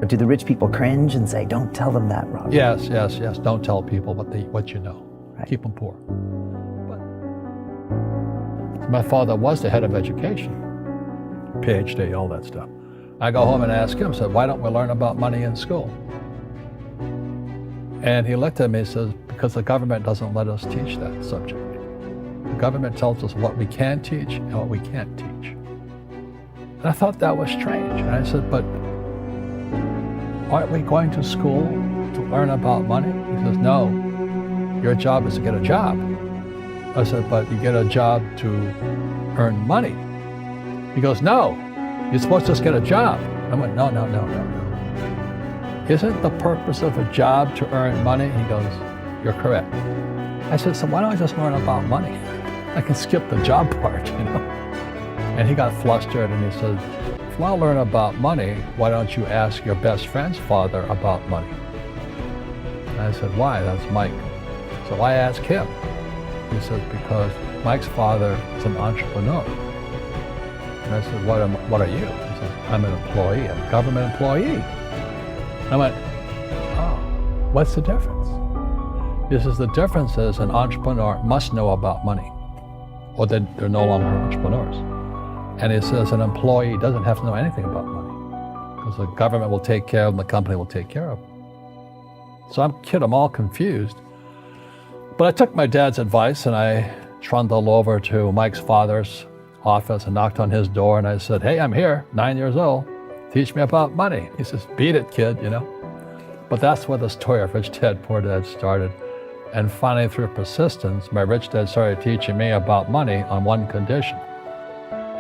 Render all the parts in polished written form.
Or do the rich people cringe and say, don't tell them that, Robert? Yes. Don't tell people what you know. Right. Keep them poor. But my father was the head of education, PhD, all that stuff. I go home and ask him, said, why don't we learn about money in school? And he looked at me and says, because the government doesn't let us teach that subject. The government tells us what we can teach and what we can't teach. And I thought that was strange. And I said, but aren't we going to school to learn about money? He says, no, your job is to get a job. I said, but you get a job to earn money. He goes, no, you're supposed to just get a job. I went, no. Isn't the purpose of a job to earn money? He goes, you're correct. I said, so why don't I just learn about money? I can skip the job part, And he got flustered and he said, if you want to learn about money, why don't you ask your best friend's father about money? And I said, why? That's Mike. So I asked him. He said, because Mike's father is an entrepreneur. And I said, what are you? He said, I'm an employee, I'm a government employee. I went, oh, what's the difference? He says, the difference is an entrepreneur must know about money, or they're no longer entrepreneurs. And he says an employee doesn't have to know anything about money, because the government will take care of them, the company will take care of them. So I'm all confused. But I took my dad's advice and I trundled over to Mike's father's office and knocked on his door and I said, hey, I'm here, 9 years old. Teach me about money. He says, beat it, kid, But that's where the story of Rich Dad, Poor Dad started. And finally, through persistence, my rich dad started teaching me about money on one condition.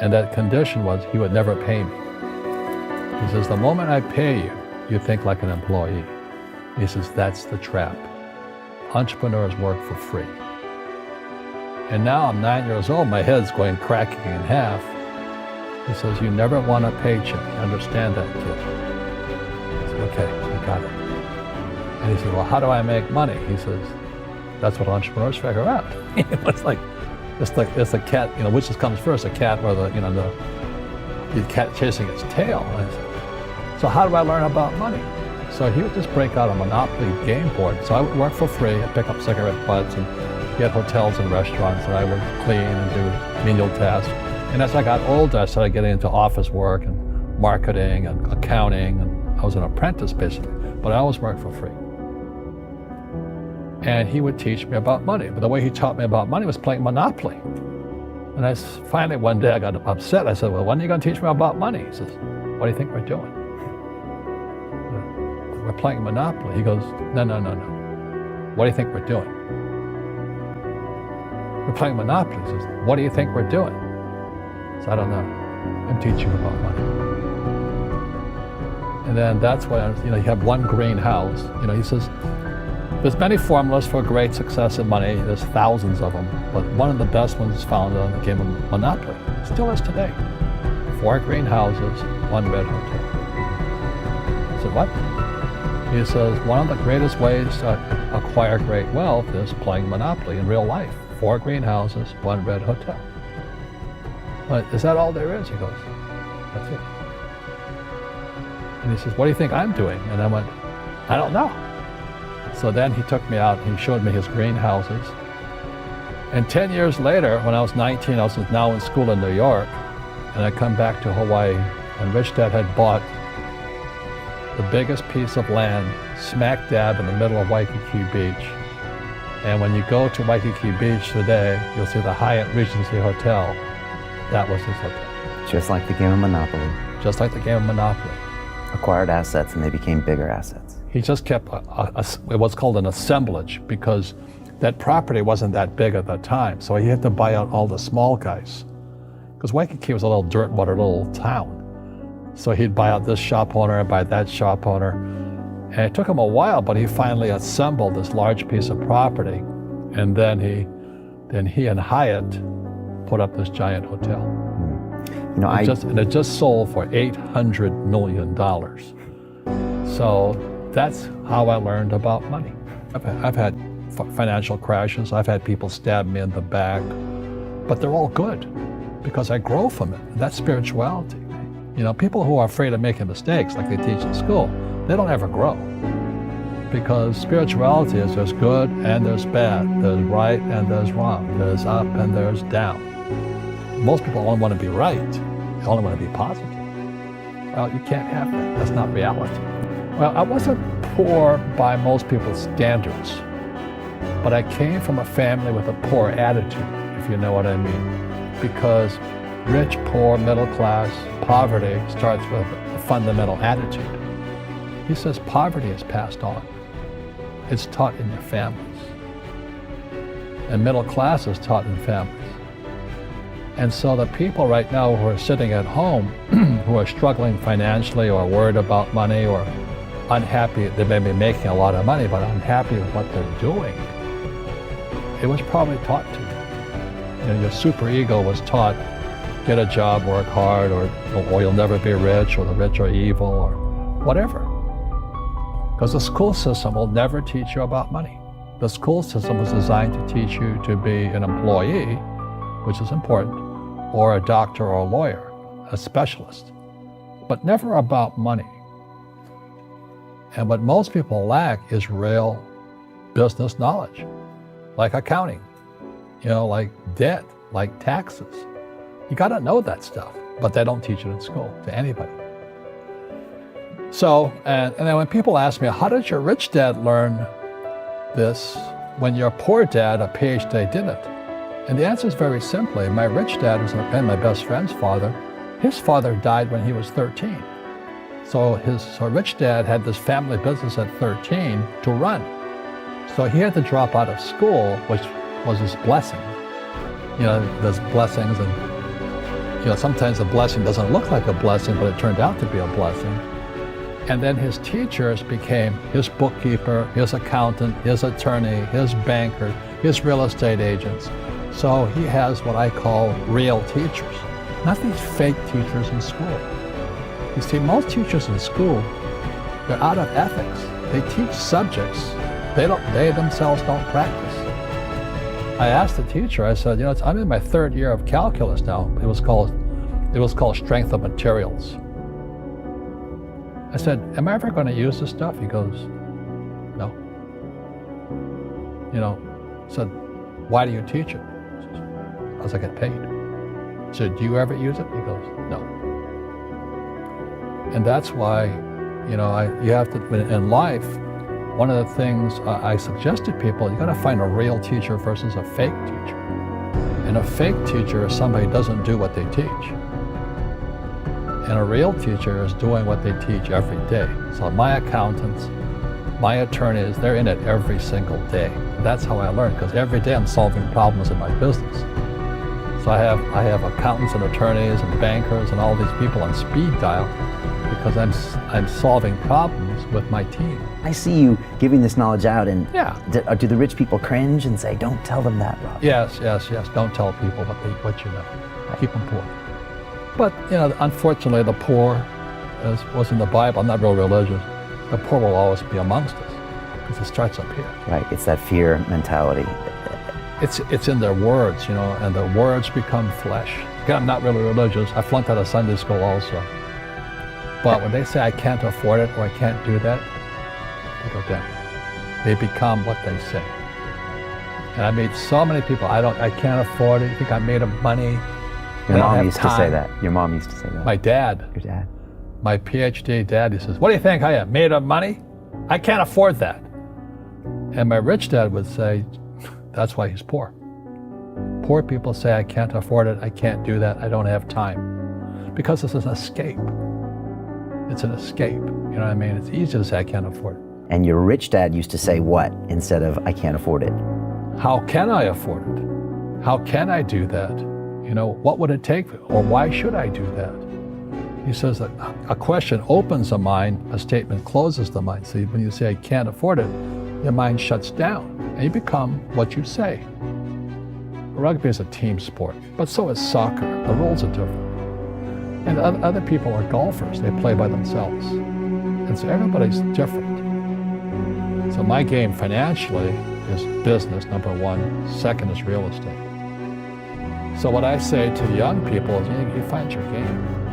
And that condition was he would never pay me. He says, the moment I pay you, you think like an employee. He says, that's the trap. Entrepreneurs work for free. And now I'm 9 years old, my head's going cracking in half. He says, you never want a paycheck. Understand that, kid? I said, okay, I got it. And he said, well, how do I make money? He says, that's what entrepreneurs figure out. It's like a cat, which comes first, a cat or the cat chasing its tail. And I said, so how do I learn about money? So he would just break out a Monopoly game board. So I would work for free, I'd pick up cigarette butts and get hotels and restaurants, and I would clean and do menial tasks. And as I got older, I started getting into office work and marketing and accounting, and I was an apprentice basically, but I always worked for free. And he would teach me about money, but the way he taught me about money was playing Monopoly. And finally one day I got upset. I said, well, when are you going to teach me about money? He says, what do you think we're doing? We're playing Monopoly. He goes, no. What do you think we're doing? We're playing Monopoly. He says, what do you think we're doing? I said, I don't know. I'm teaching about money. And then that's when, you have one greenhouse. He says, there's many formulas for great success in money. There's thousands of them. But one of the best ones is found on the game of Monopoly. It still is today. 4 greenhouses, 1 red hotel. I said, what? He says, one of the greatest ways to acquire great wealth is playing Monopoly in real life. 4 greenhouses, 1 red hotel. But is that all there is? He goes, that's it. And he says, what do you think I'm doing? And I went, I don't know. So then he took me out and he showed me his greenhouses. And 10 years later, when I was 19, I was now in school in New York, and I come back to Hawaii, and Rich Dad had bought the biggest piece of land smack dab in the middle of Waikiki Beach. And when you go to Waikiki Beach today, you'll see the Hyatt Regency Hotel. That was his hotel. Just like the game of Monopoly. Just like the game of Monopoly. Acquired assets and they became bigger assets. He just kept what's called an assemblage, because that property wasn't that big at the time. So he had to buy out all the small guys. Because Waikiki was a little dirtwater little town. So he'd buy out this shop owner and buy that shop owner. And it took him a while, but he finally assembled this large piece of property. And then he and Hyatt put up this giant hotel. And it just sold for $800 million. So that's how I learned about money. I've had financial crashes. I've had people stab me in the back, but they're all good because I grow from it. That's spirituality. You know, people who are afraid of making mistakes, like they teach in school, they don't ever grow. Because spirituality is there's good and there's bad, there's right and there's wrong, there's up and there's down. Most people only want to be right, they only want to be positive. Well, you can't have that, that's not reality. Well, I wasn't poor by most people's standards, but I came from a family with a poor attitude, if you know what I mean. Because rich, poor, middle class, poverty starts with a fundamental attitude. He says poverty is passed on. It's taught in your families. And middle class is taught in families. And so the people right now who are sitting at home, who are struggling financially or worried about money or unhappy, they may be making a lot of money, but unhappy with what they're doing, it was probably taught to you. You know, your superego was taught, get a job, work hard, or you'll never be rich, or the rich are evil, or whatever. Because the school system will never teach you about money. The school system was designed to teach you to be an employee, which is important, or a doctor or a lawyer, a specialist, but never about money. And what most people lack is real business knowledge, like accounting, you know, like debt, like taxes. You gotta know that stuff, but they don't teach it in school to anybody. So, and then when people ask me, how did your rich dad learn this when your poor dad, a PhD, didn't? And the answer is very simply, my rich dad was my best friend's father. His father died when he was 13. So rich dad had this family business at 13 to run. So he had to drop out of school, which was his blessing. You know, there's blessings and, you know, sometimes a blessing doesn't look like a blessing, but it turned out to be a blessing. And then his teachers became his bookkeeper, his accountant, his attorney, his banker, his real estate agents. So he has what I call real teachers, not these fake teachers in school. You see, most teachers in school, they're out of ethics. They teach subjects they themselves don't practice. I asked the teacher, I said, you know, I'm in my third year of calculus now. It was called strength of materials. I said, am I ever going to use this stuff? He goes, no. You know, I said, why do you teach it? Because I get paid. I said, do you ever use it? He goes, no. And that's why, you know, you have to, in life, one of the things I suggest to people, you got to find a real teacher versus a fake teacher. And a fake teacher is somebody who doesn't do what they teach. And a real teacher is doing what they teach every day. So my accountants, my attorneys, they're in it every single day. That's how I learn, because every day I'm solving problems in my business. So I have accountants and attorneys and bankers and all these people on speed dial because I'm solving problems with my team. I see you giving this knowledge out, and yeah. Do the rich people cringe and say, don't tell them that, Rob? Yes. Don't tell people what you know. Keep them poor. But, you know, unfortunately, the poor, as was in the Bible, I'm not real religious, the poor will always be amongst us, because it starts up here. Right, it's that fear mentality. It's in their words, you know, and their words become flesh. Again, I'm not really religious. I flunked out of Sunday school also. But when they say I can't afford it or I can't do that, they go down. They become what they say. And I meet so many people, I can't afford it. You think I'm made of money? Your mom used to say that. Your mom used to say that. My dad. Your dad. My PhD dad, he says, what do you think I am, made of money? I can't afford that. And my rich dad would say, that's why he's poor. Poor people say, I can't afford it, I can't do that, I don't have time. Because it's an escape. It's an escape, you know what I mean? It's easy to say, I can't afford it. And your rich dad used to say what instead of, I can't afford it? How can I afford it? How can I do that? You know, what would it take? Or why should I do that? He says that a question opens the mind, a statement closes the mind. See, when you say, I can't afford it, your mind shuts down and you become what you say. Rugby is a team sport, but so is soccer. The rules are different. And other people are golfers. They play by themselves. And so everybody's different. So my game financially is business, number one. Second is real estate. So what I say to young people is, you find your game.